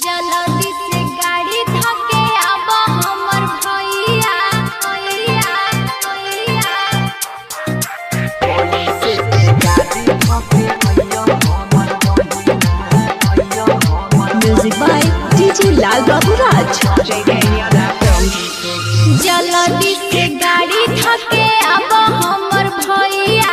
जल्दी से गाड़ी धके अब हमर भैया म्यूजिक बाय डीजे लाल बाबू राज। जल्दी से गाड़ी धके अब हमर भैया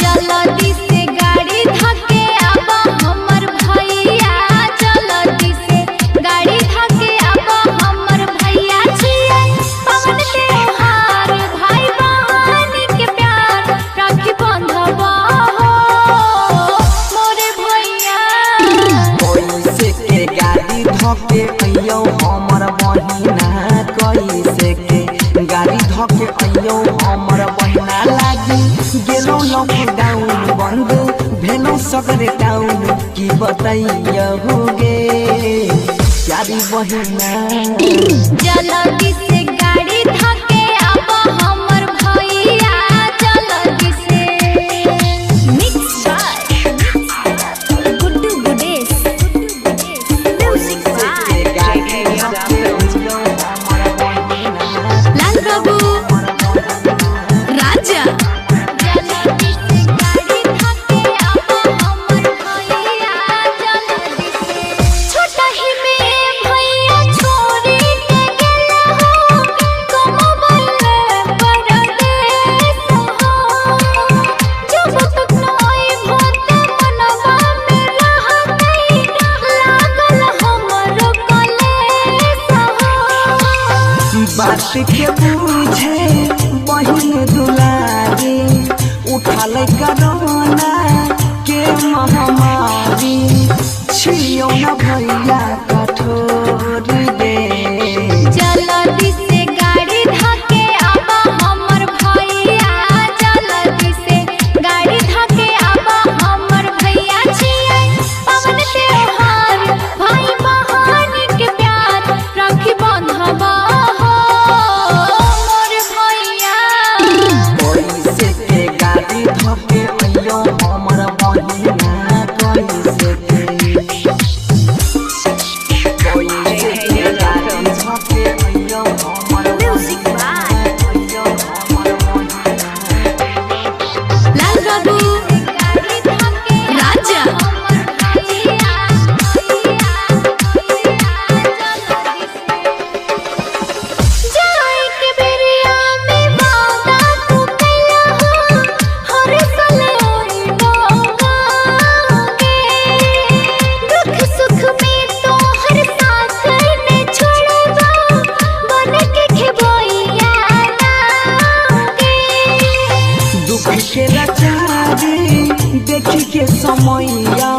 जल्दी से गाड़ी धके अब हमर भैया जल्दी से गाड़ी धके अब हमर भैया छियै पवन त्योहार भाई बहन के प्यार राखी बंधवा हो मोरे भैया कैसे के गाड़ी धके अइयो हमर बहिना कैसे के गाड़ी धके अइयो हमर बहिना लागी गेलो लॉकडाउन बंद भेलो सगरे टाउन की बताइयो होगे यारी बहिना जल्दी से गाड़ी धके अब हमर भैया जल्दी से mix by Guddu Gudesh music by Lal Babu Raja जल्दी से गाड़ी धके अब हमर भैया जल्दी से छोटा ही में भैया छोरी के गेला हो कमबल परदेस हो जब तक नई भोत मनवा में रह गई लागल हमरो कलेस हो बात के बुझे बहिन दुलारी उठल कोरोना के महामारी छियो न भैया कठोर दे जल्दी से गाड़ी धके अब हमर भैया जल्दी से गाड़ी धके अब हमर भैया छियै पवन त्योहार भाई बहन के प्यार राखी बंधवा हो मोर भैया कैसे के गाड़ी धके अइयो हमर बहिना कैसे के गाड़ी धके अइयो हमर म्यूजिक बाय अइयो हमर लाल बाबू राजा जाई के बेरिया में वादा तू कैला हो हर साल ओई डोंगागे दुख सुख में तो हर साथ में छोड़बा बन के खेबैया लागे दुख के लाचारी देखी के समैया